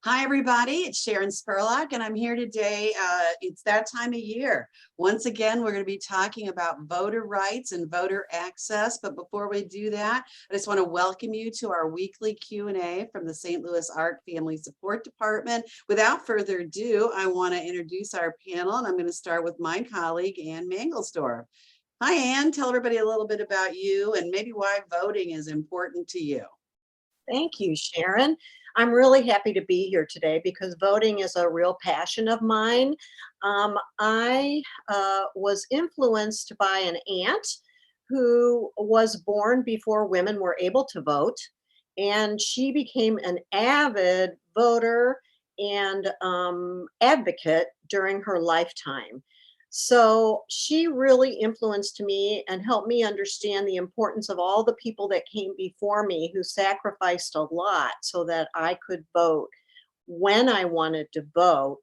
Hi, everybody. It's Sharon Spurlock, and I'm here today. It's that time of year. Once again, we're going to be talking about voter rights and voter access. But before we do that, I just want to welcome you to our weekly Q&A from the St. Louis ARC Family Support Department. Without further ado, I want to introduce our panel, and I'm going to start with my colleague, Ann Mangelsdorf. Hi, Ann. Tell everybody a little bit about you and maybe why voting is important to you. Thank you, Sharon. I'm really happy to be here today because voting is a real passion of mine. I was influenced by an aunt who was born before women were able to vote, and she became an avid voter and advocate during her lifetime. So she really influenced me and helped me understand the importance of all the people that came before me who sacrificed a lot so that I could vote when I wanted to vote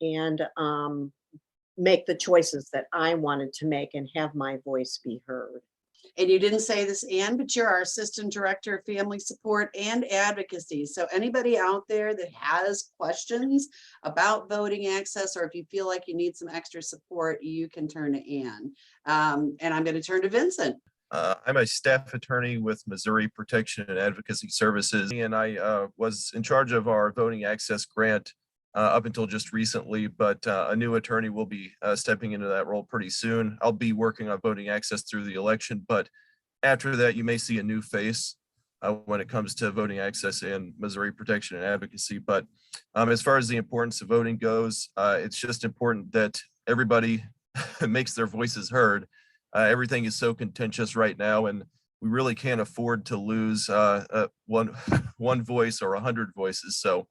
and make the choices that I wanted to make and have my voice be heard. And you didn't say this, Ann, but you're our Assistant Director of Family Support and Advocacy. So anybody out there that has questions about voting access, or if you feel like you need some extra support, you can turn to Ann. And I'm going to turn to Vincent. I'm a staff attorney with Missouri Protection and Advocacy Services, and I was in charge of our voting access grant up until just recently, but a new attorney will be stepping into that role pretty soon. I'll be working on voting access through the election, but after that, you may see a new face when it comes to voting access and Missouri Protection and Advocacy. But as far as the importance of voting goes, it's just important that everybody makes their voices heard. Everything is so contentious right now, and we really can't afford to lose one voice or 100 voices. So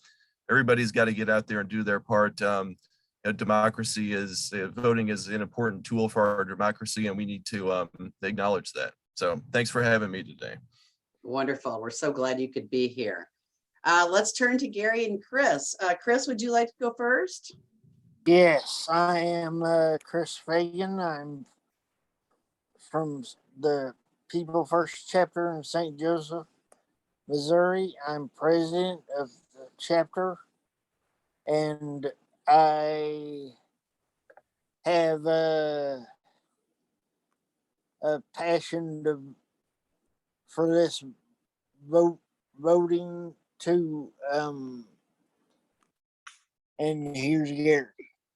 everybody's got to get out there and do their part. Democracy is voting is an important tool for our democracy, and we need to acknowledge that. So thanks for having me today. Wonderful. We're so glad you could be here. Let's turn to Gary and Chris. Chris, would you like to go first? Yes, I am Chris Fagan. I'm from the People First chapter in St. Joseph, Missouri. I'm president of the chapter, and I have a passion for this voting too. And here's Gary.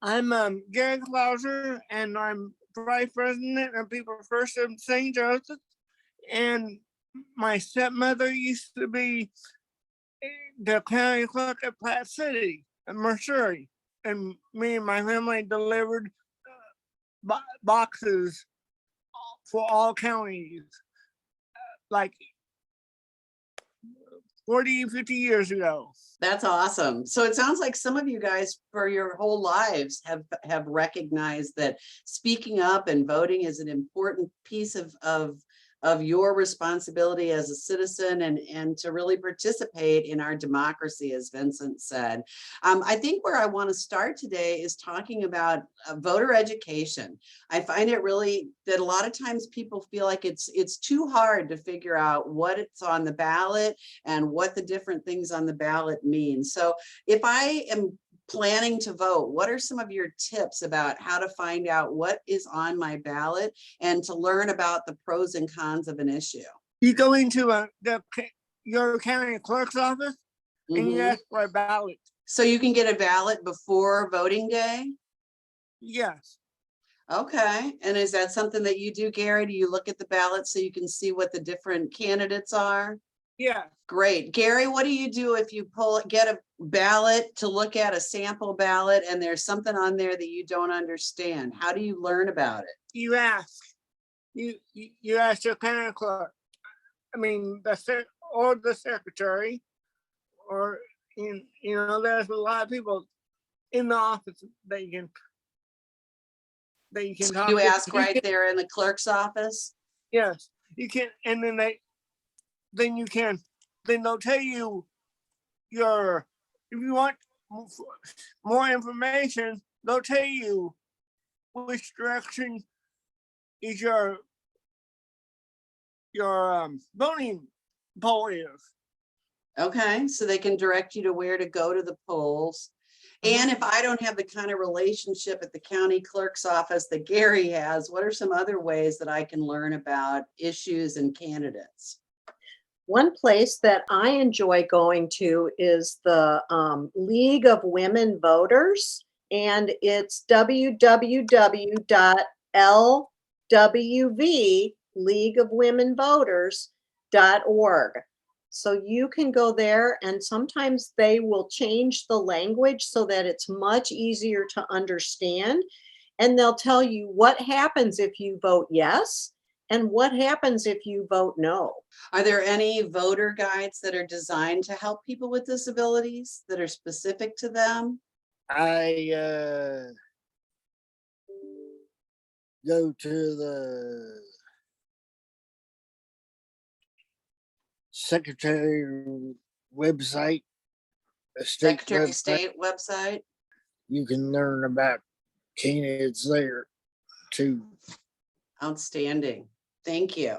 I'm Gary Clauser, and I'm vice president of People First of St. Joseph. And my stepmother used to be the county clerk at Platte City, Missouri. And me and my family delivered boxes for all counties, like 40, 50 years ago. That's awesome. So it sounds like some of you guys for your whole lives have recognized that speaking up and voting is an important piece of your responsibility as a citizen and to really participate in our democracy, as Vincent said. I think where I want to start today is talking about voter education. I find it really that a lot of times people feel like it's too hard to figure out what it's on the ballot and what the different things on the ballot mean. So if I am planning to vote, what are some of your tips about how to find out what is on my ballot and to learn about the pros and cons of an issue? You go into your county clerk's office and you ask for a ballot. So you can get a ballot before voting day? Yes. Okay. And is that something that you do, Gary? Do you look at the ballot so you can see what the different candidates are? Yeah. Great. Gary, what do you do if you get a ballot to look at, a sample ballot, and there's something on there that you don't understand? How do you learn about it? You ask. You ask your county clerk. I mean, the secretary, or there's a lot of people in the office that you can So talk you to. ask right there in the clerk's office? Yes, you can, and then they'll tell you if you want more information, they'll tell you which direction is your voting poll is. Okay, so they can direct you to where to go to the polls. And if I don't have the kind of relationship at the county clerk's office that Gary has, what are some other ways that I can learn about issues and candidates? One place that I enjoy going to is the League of Women Voters, and it's www.lwvleagueofwomenvoters.org. So you can go there, and sometimes they will change the language so that it's much easier to understand. And they'll tell you what happens if you vote yes and what happens if you vote no. Are there any voter guides that are designed to help people with disabilities that are specific to them? I go to the secretary website, the state Secretary of website. State website? You can learn about candidates there too. Outstanding. Thank you.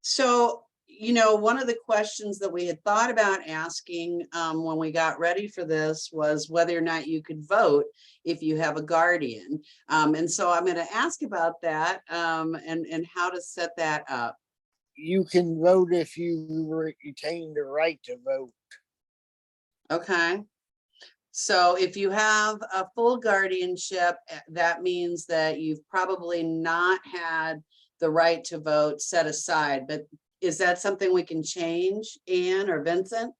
So, one of the questions that we had thought about asking when we got ready for this was whether or not you could vote if you have a guardian. And so I'm going to ask about that and how to set that up. You can vote if you retain the right to vote. Okay. So if you have a full guardianship, that means that you've probably not had the right to vote set aside, but is that something we can change, Ann or Vincent?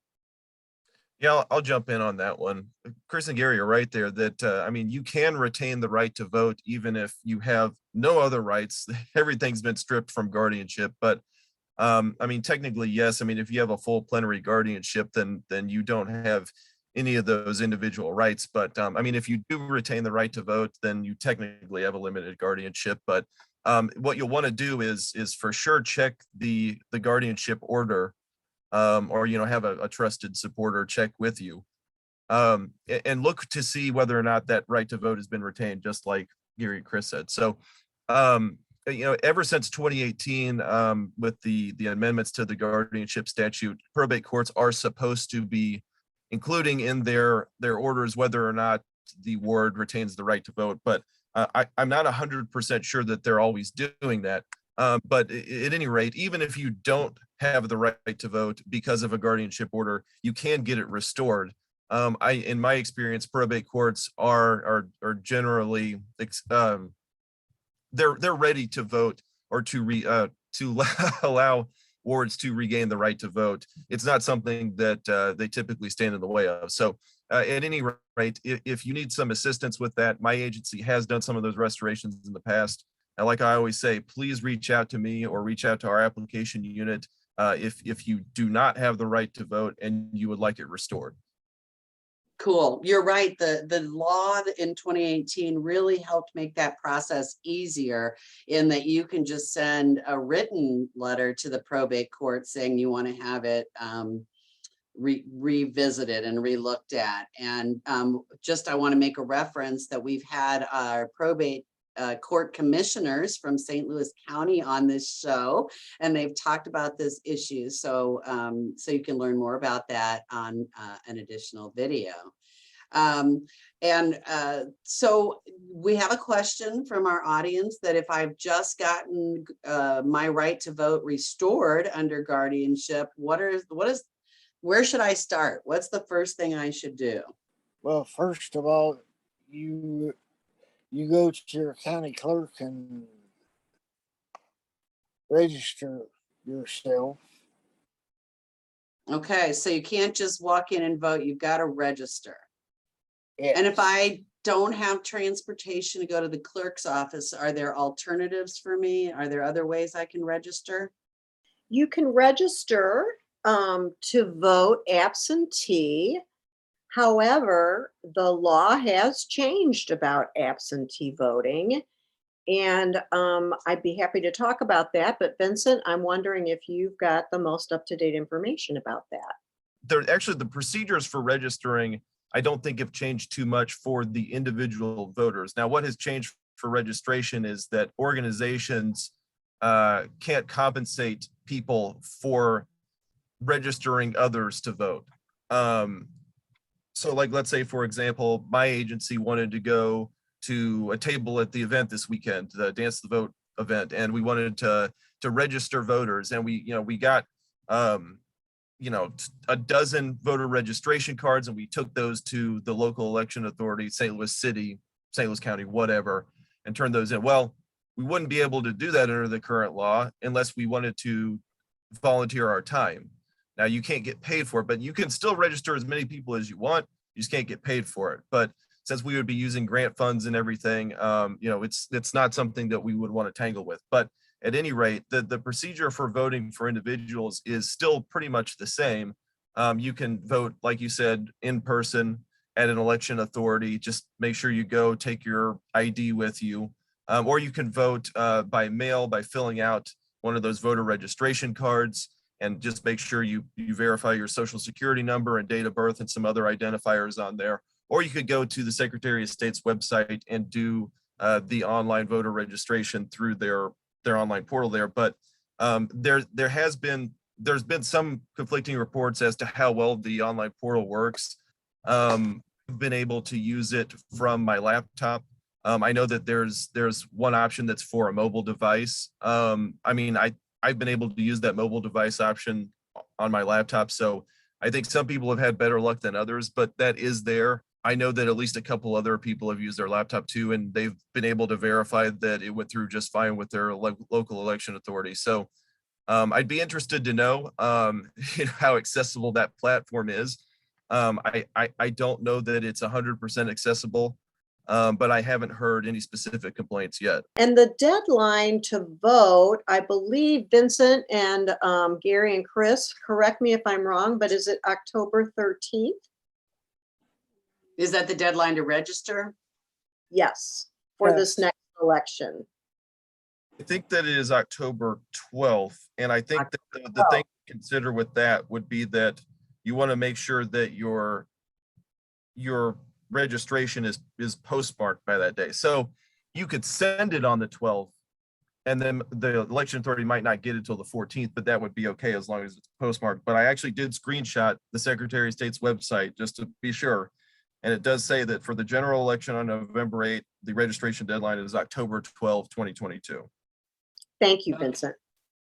Yeah, I'll jump in on that one. Chris and Gary are right there that, I mean, you can retain the right to vote even if you have no other rights. Everything's been stripped from guardianship, but I mean, technically, yes. I mean, if you have a full plenary guardianship, then you don't have any of those individual rights. But I mean, if you do retain the right to vote, then you technically have a limited guardianship. But what you'll want to do is for sure check the guardianship order, or have a trusted supporter check with you, and look to see whether or not that right to vote has been retained, just like Gary and Chris said. So ever since 2018, with the amendments to the guardianship statute, probate courts are supposed to be including in their orders whether or not the ward retains the right to vote. But I'm not 100% sure that they're always doing that. But at any rate, even if you don't have the right to vote because of a guardianship order, you can get it restored. In my experience, probate courts are generally they're ready to vote or to allow wards to regain the right to vote. It's not something that they typically stand in the way of. So at any rate, if you need some assistance with that, my agency has done some of those restorations in the past. And like I always say, please reach out to me or reach out to our application unit if you do not have the right to vote and you would like it restored. Cool. You're right. The law in 2018 really helped make that process easier in that you can just send a written letter to the probate court saying you want to have it revisited and relooked at. And I want to make a reference that we've had our probate court commissioners from St. Louis County on this show, and they've talked about this issue. So you can learn more about that on an additional video. So we have a question from our audience that if I've just gotten my right to vote restored under guardianship, where should I start? What's the first thing I should do? Well, first of all, you go to your county clerk and register yourself. Okay, so you can't just walk in and vote, you've got to register. Yes. And if I don't have transportation to go to the clerk's office, are there alternatives for me? Are there other ways I can register? You can register to vote absentee. However, the law has changed about absentee voting, and I'd be happy to talk about that. But Vincent, I'm wondering if you've got the most up-to-date information about that. Actually, the procedures for registering, I don't think have changed too much for the individual voters. Now, what has changed for registration is that organizations can't compensate people for registering others to vote. So like, let's say, for example, my agency wanted to go to a table at the event this weekend, the Dance the Vote event, and we wanted to register voters, and we got a dozen voter registration cards, and we took those to the local election authority, St. Louis City, St. Louis County, whatever, and turned those in. Well, we wouldn't be able to do that under the current law unless we wanted to volunteer our time. Now, you can't get paid for it, but you can still register as many people as you want. You just can't get paid for it. But since we would be using grant funds and everything, it's not something that we would want to tangle with. But at any rate, the procedure for voting for individuals is still pretty much the same. You can vote, like you said, in person at an election authority. Just make sure you go, take your ID with you. Or you can vote by mail by filling out one of those voter registration cards, and just make sure you verify your social security number and date of birth and some other identifiers on there. Or you could go to the Secretary of State's website and do the online voter registration through their online portal there. But there's been some conflicting reports as to how well the online portal works. I've been able to use it from my laptop. I know that there's one option that's for a mobile device. I've been able to use that mobile device option on my laptop. So I think some people have had better luck than others, but that is there. I know that at least a couple other people have used their laptop too, and they've been able to verify that it went through just fine with their local election authority. So I'd be interested to know, how accessible that platform is. I don't know that it's 100% accessible. But I haven't heard any specific complaints yet. And the deadline to vote, I believe Vincent and Gary and Chris, correct me if I'm wrong, but is it October 13th? Is that the deadline to register? Yes, for this next election. I think that it is October 12th. And I think that the thing to consider with that would be that you want to make sure that your registration is postmarked by that day. So you could send it on the 12th, and then the election authority might not get it till the 14th, but that would be okay as long as it's postmarked. But I actually did screenshot the Secretary of State's website just to be sure. And it does say that for the general election on November 8th, the registration deadline is October 12th, 2022. Thank you, Vincent.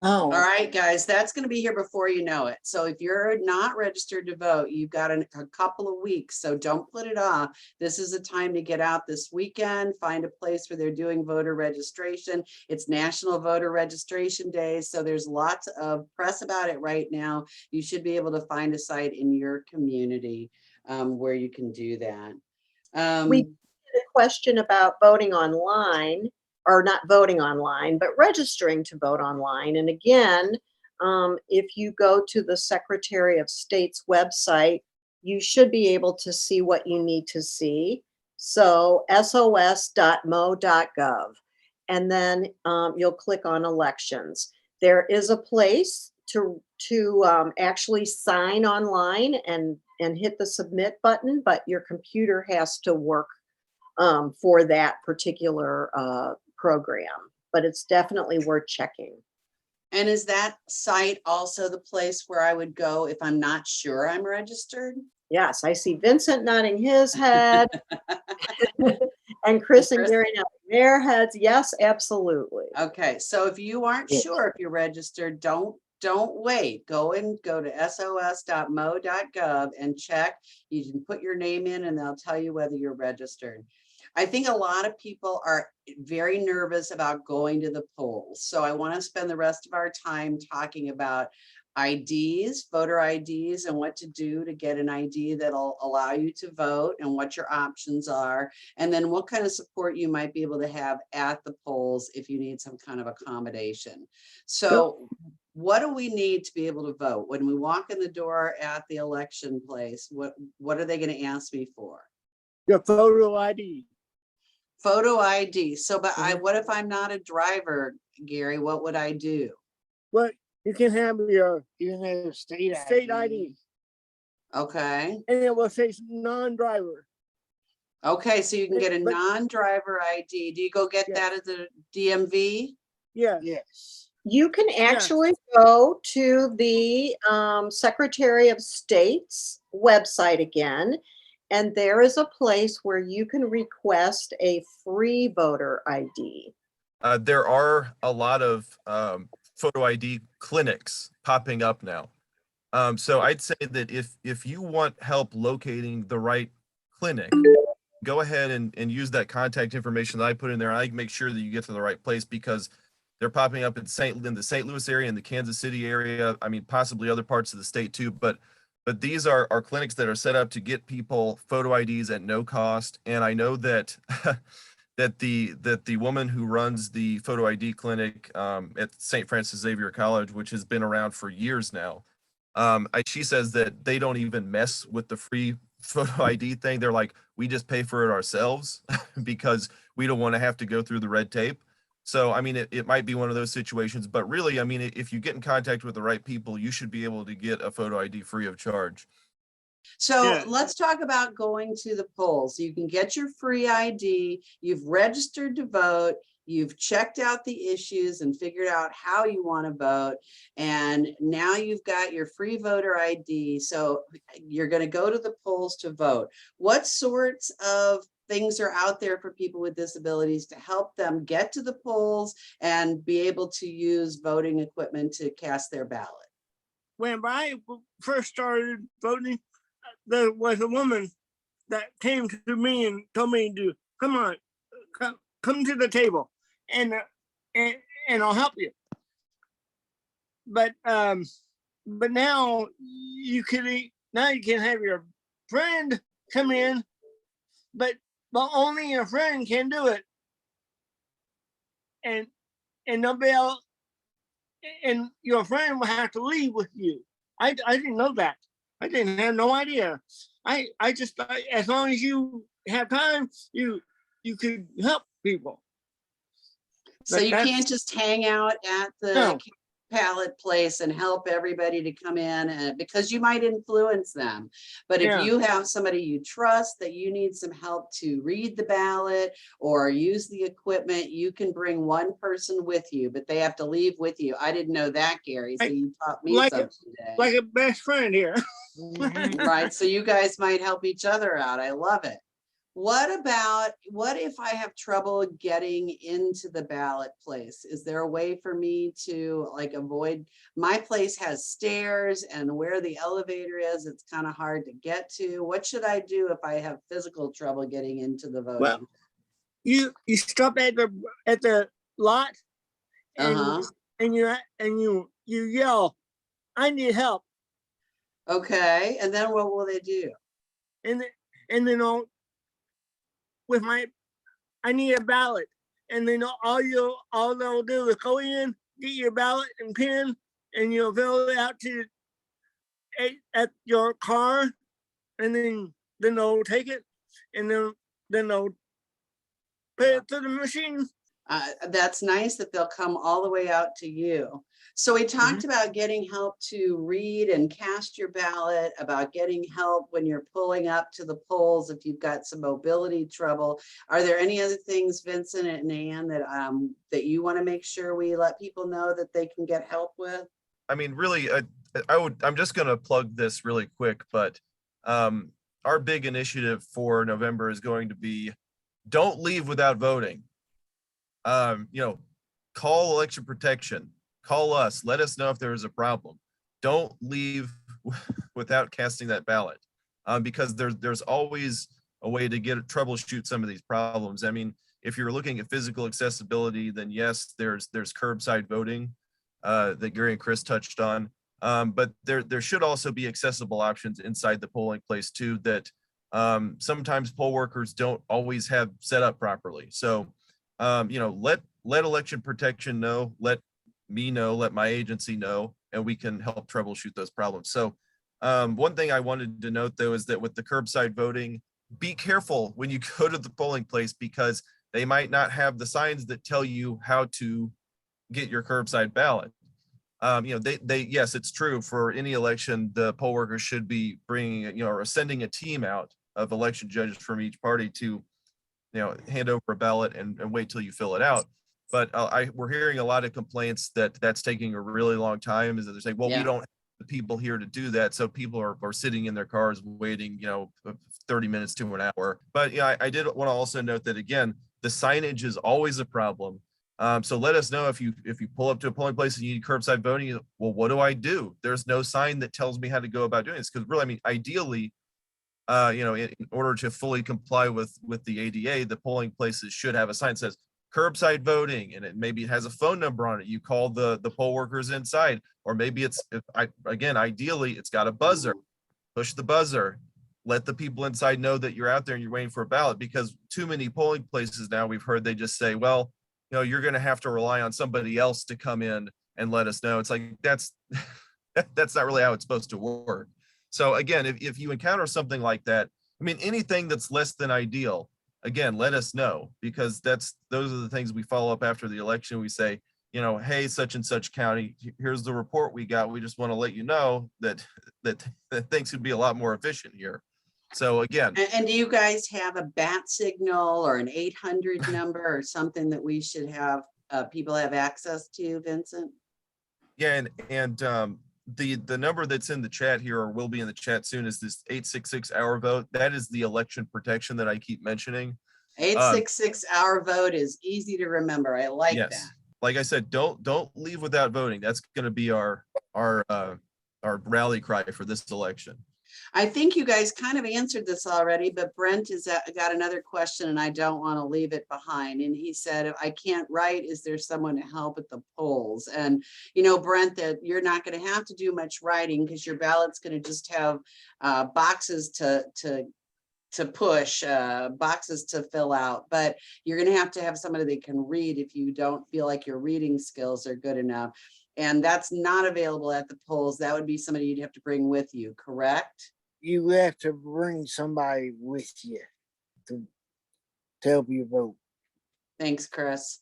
All right, guys, that's going to be here before you know it. So if you're not registered to vote, you've got a couple of weeks, so don't put it off. This is a time to get out this weekend, find a place where they're doing voter registration. It's National Voter Registration Day, so there's lots of press about it right now. You should be able to find a site in your community where you can do that. We had a question about voting online, or not voting online, but registering to vote online. And again, if you go to the Secretary of State's website, you should be able to see what you need to see. So sos.mo.gov, and then you'll click on elections. There is a place to actually sign online and hit the submit button, but your computer has to work for that particular program, but it's definitely worth checking. And is that site also the place where I would go if I'm not sure I'm registered? Yes, I see Vincent nodding his head and Chris and Gary nodding their heads. Yes, absolutely. Okay, so if you aren't sure if you're registered, don't wait. Go to sos.mo.gov and check. You can put your name in and they'll tell you whether you're registered. I think a lot of people are very nervous about going to the polls. So I want to spend the rest of our time talking about IDs, voter IDs, and what to do to get an ID that'll allow you to vote and what your options are. And then what kind of support you might be able to have at the polls if you need some kind of accommodation. So what do we need to be able to vote? When we walk in the door at the election place, what are they going to ask me for? Your photo ID. Photo ID. So, but what if I'm not a driver, Gary? What would I do? Well, you can have state ID. Okay. And it will say non-driver. Okay, so you can get a non-driver ID. Do you go get that at the DMV? Yeah. Yes. You can actually go to the Secretary of State's website again, and there is a place where you can request a free voter ID. There are a lot of photo ID clinics popping up now. So I'd say that if you want help locating the right clinic, go ahead and use that contact information that I put in there. I make sure that you get to the right place because they're popping up in the St. Louis area and the Kansas City area. I mean, possibly other parts of the state too, but these are clinics that are set up to get people photo IDs at no cost. And I know that that the woman who runs the photo ID clinic at St. Francis Xavier College, which has been around for years now, she says that they don't even mess with the free photo ID thing. They're like, we just pay for it ourselves because we don't want to have to go through the red tape. So, I mean, it might be one of those situations, but really, I mean, if you get in contact with the right people, you should be able to get a photo ID free of charge. So Yeah. let's talk about going to the polls. You can get your free ID, you've registered to vote, you've checked out the issues and figured out how you want to vote. And now you've got your free voter ID. So you're going to go to the polls to vote. What sorts of things are out there for people with disabilities to help them get to the polls and be able to use voting equipment to cast their ballot? When I first started voting, there was a woman that came to me and told me to come on, come to the table, and I'll help you. But now you can have your friend come in, but only your friend can do it, and nobody else, and your friend will have to leave with you. I didn't know that. I didn't have no idea. I just as long as you have time, you could help people. So But you that's- can't just hang out at the No. ballot place and help everybody to come in because you might influence them. But if Yeah. you have somebody you trust that you need some help to read the ballot or use the equipment, you can bring one person with you, but they have to leave with you. I didn't know that, Gary. So you taught me like something today. like a best friend here. Right, so you guys might help each other out. I love it. What if I have trouble getting into the ballot place? Is there a way for me to like avoid, my place has stairs and where the elevator is, it's kind of hard to get to. What should I do if I have physical trouble getting into the voting? Well, you stop at the lot and Uh-huh. and you yell, I need help, Okay, and then what will they do? and then with I need a ballot, and then all they'll do is go in, get your ballot and pen, and you'll fill it out at your car, and then they'll take it, and then they'll put it to the machine. That's nice that they'll come all the way out to you. So we talked Mm-hmm. about getting help to read and cast your ballot, about getting help when you're pulling up to the polls if you've got some mobility trouble. Are there any other things, Vincent and Ann, that you want to make sure we let people know that they can get help with? I mean, really, I'm just going to plug this really quick, but our big initiative for November is going to be don't leave without voting. Call election protection, call us, let us know if there is a problem. Don't leave without casting that ballot, because there's always a way to troubleshoot some of these problems. I mean, if you're looking at physical accessibility, then yes, there's curbside voting that Gary and Chris touched on. But there should also be accessible options inside the polling place too that sometimes poll workers don't always have set up properly. So, let election protection know, let me know, let my agency know, and we can help troubleshoot those problems. So one thing I wanted to note though is that with the curbside voting, be careful when you go to the polling place because they might not have the signs that tell you how to get your curbside ballot. Yes, it's true for any election, the poll workers should be bringing, or sending a team out of election judges from each party to, hand over a ballot and wait till you fill it out. But we're hearing a lot of complaints that that's taking a really long time, is that they're saying, well, we Yeah. don't have the people here to do that. So people are sitting in their cars waiting, 30 minutes to an hour. But yeah, I did want to also note that, again, the signage is always a problem. So let us know if you pull up to a polling place and you need curbside voting. Well, what do I do? There's no sign that tells me how to go about doing this. Because really, I mean, ideally, in order to fully comply with the ADA, the polling places should have a sign that says curbside voting, and maybe it has a phone number on it. You call the poll workers inside, or maybe ideally it's got a buzzer. Push the buzzer, let the people inside know that you're out there and you're waiting for a ballot, because too many polling places now, we've heard, they just say, well, you're going to have to rely on somebody else to come in and let us know. It's like, that's not really how it's supposed to work. So again, if you encounter something like that, I mean, anything that's less than ideal, again, let us know, because those are the things we follow up after the election. We say, hey, such and such county, here's the report we got. We just want to let you know that things could be a lot more efficient here. So again, And do you guys have a bat signal or an 800 number or something that we should have, people have access to, Vincent? yeah, and the number that's in the chat here, or will be in the chat soon, is this 866 hour vote. That is the election protection that I keep mentioning. 866 hour vote is easy to remember. I like Yes. that. Like I said, don't leave without voting. That's going to be our rally cry for this election. I think you guys kind of answered this already, but Brent has got another question and I don't want to leave it behind. And he said, if I can't write, is there someone to help at the polls? And Brent, that you're not going to have to do much writing, because your ballot's going to just have boxes to push, boxes to fill out, but you're going to have somebody that can read if you don't feel like your reading skills are good enough. And that's not available at the polls. That would be somebody you'd have to bring with you, correct? You have to bring somebody with you to help you vote. Thanks, Chris.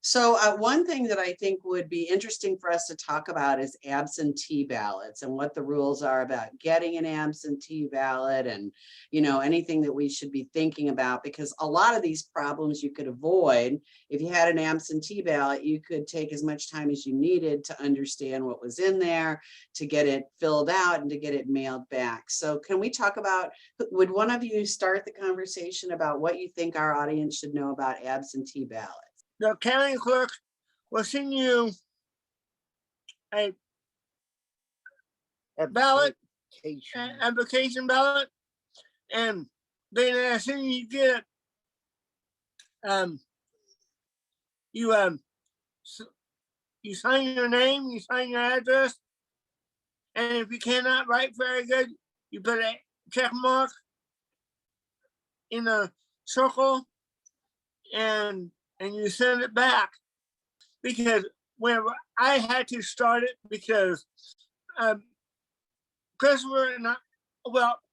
So one thing that I think would be interesting for us to talk about is absentee ballots and what the rules are about getting an absentee ballot, and anything that we should be thinking about, because a lot of these problems you could avoid if you had an absentee ballot. You could take as much time as you needed to understand what was in there, to get it filled out, and to get it mailed back. So can we talk about, would one of you start the conversation about what you think our audience should know about absentee ballots? The county clerk will send you a ballot, application ballot, and then as soon as you get it, you sign your name, you sign your address, and if you cannot write very good, you put a check mark in a circle, and you send it back. Because whenever I had to start it, because Christopher and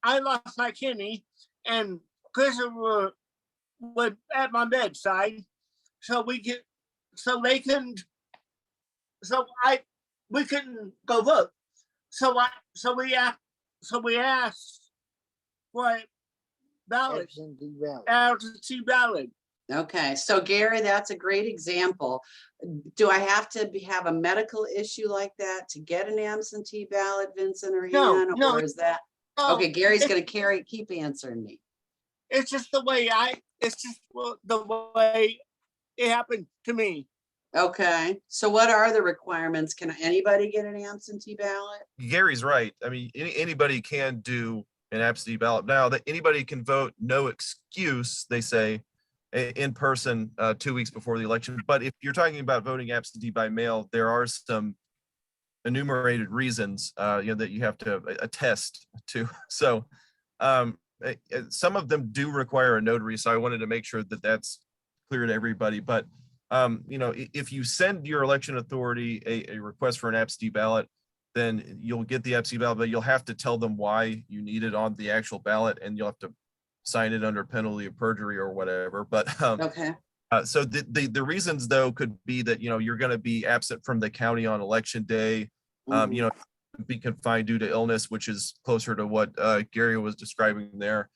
I lost my kidney, and Christopher was at my bedside, we couldn't go vote. So we asked for a ballot, absentee ballot. Okay, so Gary, that's a great example. Do I have to have a medical issue like that to get an absentee ballot, Vincent or No, Hannah, no. or is that? Okay, Gary's gonna keep answering me. It's just the way the way it happened to me. Okay, so what are the requirements? Can anybody get an absentee ballot? Gary's right. I mean, anybody can do an absentee ballot. Now that anybody can vote, no excuse, they say, in person 2 weeks before the election. But if you're talking about voting absentee by mail, there are some enumerated reasons that you have to attest to. So some of them do require a notary. So I wanted to make sure that that's clear to everybody. But if you send your election authority a request for an absentee ballot, then you'll get the absentee ballot, but you'll have to tell them why you need it on the actual ballot, and you'll have to sign it under penalty of perjury or whatever. But Okay, so the reasons though could be that you're going to be absent from the county on election day, Mhm. be confined due to illness, which is closer to what Gary was describing there.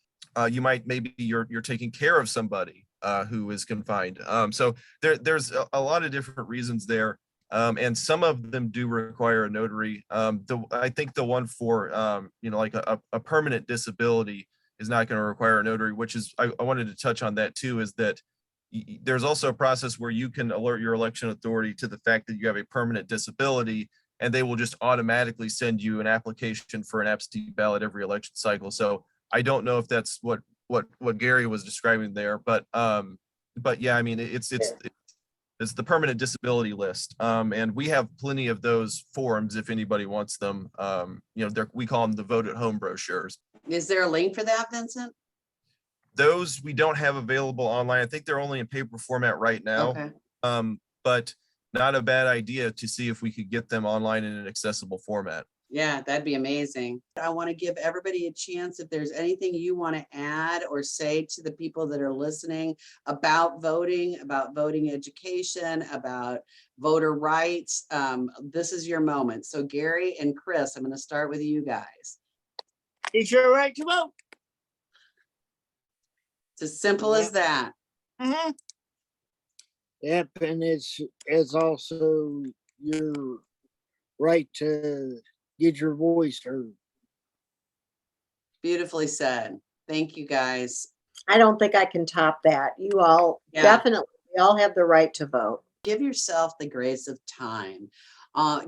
You might, maybe you're taking care of somebody who is confined. So there's a lot of different reasons there. And some of them do require a notary. I think the one for, like a permanent disability is not going to require a notary, which is, I wanted to touch on that too, is that there's also a process where you can alert your election authority to the fact that you have a permanent disability, and they will just automatically send you an application for an absentee ballot every election cycle. So I don't know if that's what Gary was describing there, but yeah, I mean, it's the permanent disability list. And we have plenty of those forms if anybody wants them. We call them the vote at home brochures. Is there a link for that, Vincent? Those we don't have available online. I think they're only in paper format right now. Okay. But not a bad idea to see if we could get them online in an accessible format. Yeah, that'd be amazing. I want to give everybody a chance, if there's anything you want to add or say to the people that are listening about voting education, about voter rights. This is your moment. So Gary and Chris, I'm going to start with you guys. It's your right to vote. It's as simple as that. Mhm. Yep, and it's also your right to get your voice heard. Beautifully said. Thank you, guys. I don't think I can top that. You all Yeah. definitely, we all have the right to vote. Give yourself the grace of time.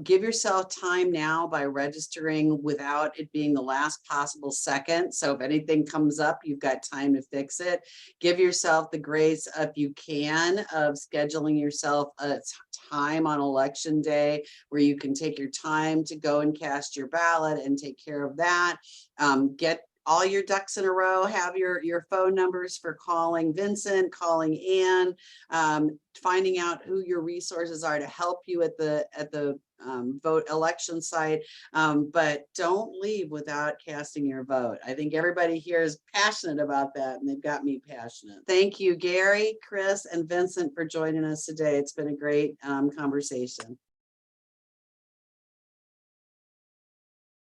Give yourself time now by registering without it being the last possible second. So if anything comes up, you've got time to fix it. Give yourself the grace, if you can, of scheduling yourself a time on election day where you can take your time to go and cast your ballot and take care of that. Get all your ducks in a row, have your phone numbers for calling Vincent, calling Ann, finding out who your resources are to help you at the vote election site. But don't leave without casting your vote. I think everybody here is passionate about that, and they've got me passionate. Thank you, Gary, Chris, and Vincent for joining us today. It's been a great conversation.